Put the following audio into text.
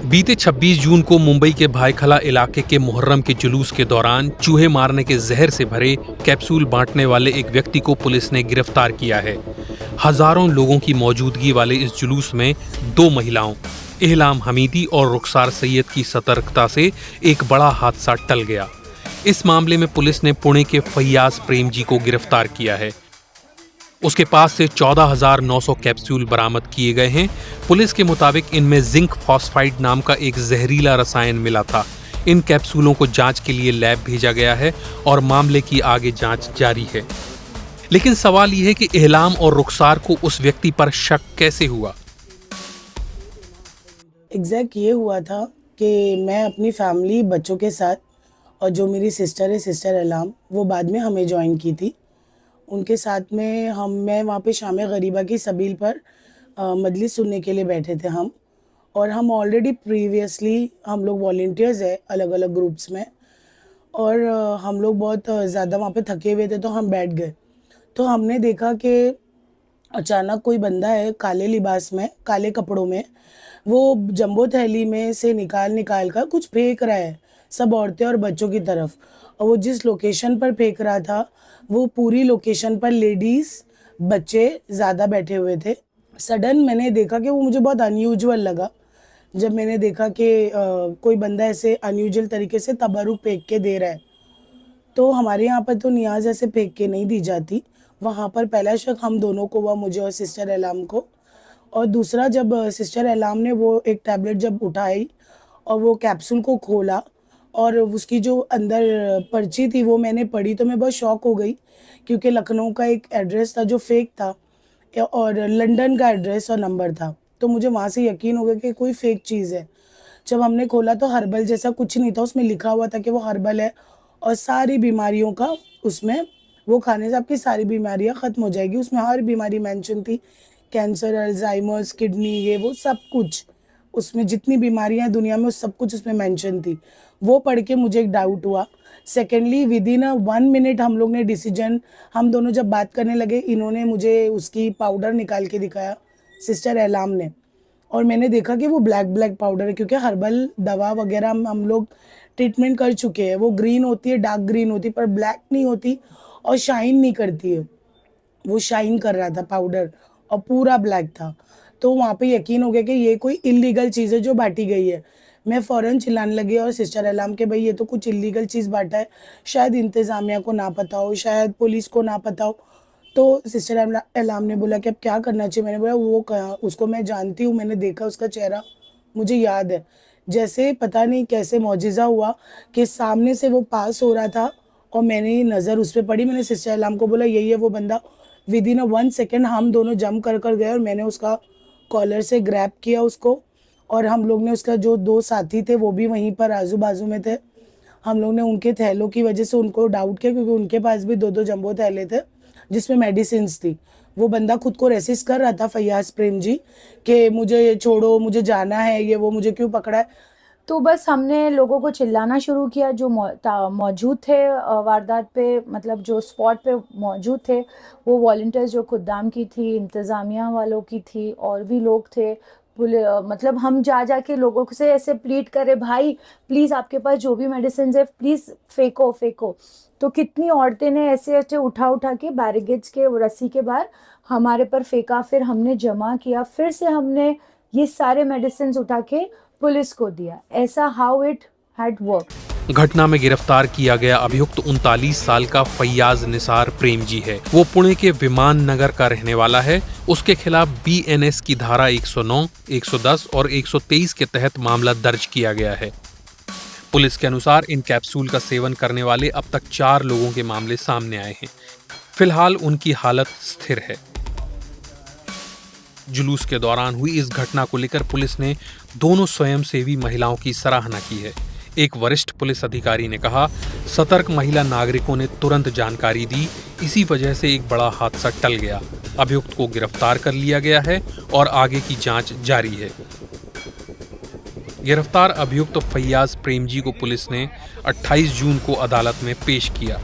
बीते 26 जून को मुंबई के भायखला इलाके के मुहर्रम के जुलूस के दौरान चूहे मारने के जहर से भरे कैप्सूल बांटने वाले एक व्यक्ति को पुलिस ने गिरफ्तार किया है। हजारों लोगों की मौजूदगी वाले इस जुलूस में दो महिलाओं इहलाम हमीदी और रुखसार सैयद की सतर्कता से एक बड़ा हादसा टल गया। इस मामले में पुलिस ने पुणे के फैयाज प्रेमजी को गिरफ्तार किया है। उसके पास से 14,900 कैप्सूल बरामद किए गए हैं। पुलिस के मुताबिक इनमें जिंक फॉस्फाइड नाम का एक जहरीला रसायन मिला था। इन कैप्सूलों को जांच के लिए लैब भेजा गया है और मामले की आगे जांच जारी है। लेकिन सवाल यह है कि इहलाम और रुखसार को उस व्यक्ति पर शक कैसे हुआ। एग्जैक्ट ये हुआ था कि मैं अपनी फैमिली बच्चों के साथ और जो मेरी सिस्टर है सिस्टर इहलाम, वो बाद में हमें ज्वाइन की थी। उनके साथ में मैं वहाँ पे शाम गरीबा की सबील पर मजलिस सुनने के लिए बैठे थे और हम ऑलरेडी प्रीवियसली हम लोग वॉलंटियर्स है अलग अलग ग्रुप्स में और हम लोग बहुत ज़्यादा वहाँ पे थके हुए थे तो हम बैठ गए। तो हमने देखा कि अचानक कोई बंदा है काले लिबास में, काले कपड़ों में, वो जंबो थैली में से निकाल कर कुछ फेंक रहा है सब औरतें और बच्चों की तरफ। और वो जिस लोकेशन पर फेंक रहा था वो पूरी लोकेशन पर लेडीज़ बच्चे ज़्यादा बैठे हुए थे। सडन मैंने देखा कि वो मुझे बहुत अनयूजुअल लगा जब मैंने देखा कि कोई बंदा ऐसे अनयूजुअल तरीके से तबरुक फेंक के दे रहा है। तो हमारे यहाँ पर तो नियाज ऐसे फेंक के नहीं दी जाती। वहाँ पर पहला शक हम दोनों को हुआ, मुझे और सिस्टर इहलाम को। और दूसरा जब सिस्टर इहलाम ने वो एक टैबलेट जब उठाई और वो कैप्सूल को खोला और उसकी जो अंदर पर्ची थी वो मैंने पढ़ी तो मैं बहुत शॉक हो गई क्योंकि लखनऊ का एक एड्रेस था जो फेक था और लंदन का एड्रेस और नंबर था। तो मुझे वहाँ से यकीन हो गया कि कोई फेक चीज़ है। जब हमने खोला तो हर्बल जैसा कुछ नहीं था, उसमें लिखा हुआ था कि वो हर्बल है और सारी बीमारियों का उसमें वो खाने से आपकी सारी बीमारियाँ ख़त्म हो जाएगी। उसमें हर बीमारी मेंशन थी, कैंसर, अल्जाइमर्स, किडनी, ये वो सब कुछ, उसमें जितनी बीमारियां हैं दुनिया में वो सब कुछ उसमें मेंशन थी। वो पढ़ के मुझे एक डाउट हुआ। सेकेंडली विदिन 1 मिनट हम लोग ने डिसीजन, हम दोनों जब बात करने लगे इन्होंने मुझे उसकी पाउडर निकाल के दिखाया सिस्टर इहलाम ने, और मैंने देखा कि वो ब्लैक पाउडर है क्योंकि हर्बल दवा वगैरह हम लोग ट्रीटमेंट कर चुके हैं। वो ग्रीन होती है, डार्क ग्रीन होती है, पर ब्लैक नहीं होती और शाइन नहीं करती है। वो शाइन कर रहा था पाउडर और पूरा ब्लैक था। तो वहाँ पे यकीन हो गया कि ये कोई इल्लीगल चीज़ है जो बांटी गई है। मैं फ़ौरन चिल्लाने लगी और सिस्टर इहलाम के भाई ये तो कुछ इल्लीगल चीज़ बांटा है, शायद इंतज़ामिया को ना पता हो, शायद पुलिस को ना पता हो। तो सिस्टर इहलाम ने बोला कि अब क्या करना चाहिए। मैंने बोला वो कहाँ, उसको मैं जानती हूँ, मैंने देखा उसका चेहरा मुझे याद है। जैसे पता नहीं कैसे मौजिज़ा हुआ कि सामने से वो पास हो रहा था और मैंने नज़र उस पर पड़ी। मैंने सिस्टर इहलाम को बोला यही है वो बंदा। विदिन 1 सेकेंड हम दोनों जम कर गए और मैंने उसका कॉलर से ग्रैब किया उसको और हम लोग ने उसका जो 2 साथी थे वो भी वहीं पर आजू बाजू में थे। हम लोग ने उनके थैलों की वजह से उनको डाउट किया क्योंकि उनके पास भी 2-2 जंबो थैले थे जिसमें मेडिसिन्स थी। वो बंदा खुद को रेसिस्ट कर रहा था फैयाज प्रेम जी कि मुझे ये छोड़ो, मुझे जाना है, ये वो, मुझे क्यों पकड़ा है। तो बस हमने लोगों को चिल्लाना शुरू किया जो मौजूद थे वारदात पे, मतलब जो स्पॉट पे मौजूद थे, वो वॉलंटियर्स जो खुद्दाम की थी, इंतज़ामिया वालों की थी, और भी लोग थे। मतलब हम जा के लोगों से ऐसे प्लीड करे, भाई प्लीज़ आपके पास जो भी मेडिसिन है प्लीज़ फेंको। तो कितनी औरतें ने ऐसे उठा के बैरिकेड्स के रस्सी के बाहर हमारे पर फेंका। फिर हमने जमा किया, फिर से हमने ये सारे मेडिसिन उठा के पुलिस को दिया। ऐसा हाउ इट हैड वर्क। घटना में गिरफ्तार किया गया अभियुक्त 39 साल का फैयाज निसार प्रेमजी है। वो पुणे के विमान नगर का रहने वाला है। उसके खिलाफ BNS की धारा 109, 110 और 123 के तहत मामला दर्ज किया गया है। पुलिस के अनुसार इन कैप्सूल का सेवन करने वाले अब तक 4 लोगों के मामले सामने आए हैं। फिलहाल उनकी हालत स्थिर है। जुलूस के दौरान हुई इस घटना को लेकर पुलिस ने दोनों स्वयंसेवी महिलाओं की सराहना की है। एक वरिष्ठ पुलिस अधिकारी ने कहा, सतर्क महिला नागरिकों ने तुरंत जानकारी दी, इसी वजह से एक बड़ा हादसा टल गया। अभियुक्त को गिरफ्तार कर लिया गया है और आगे की जांच जारी है। गिरफ्तार अभियुक्त फैयाज प्रेमजी को पुलिस ने 28 जून को अदालत में पेश किया।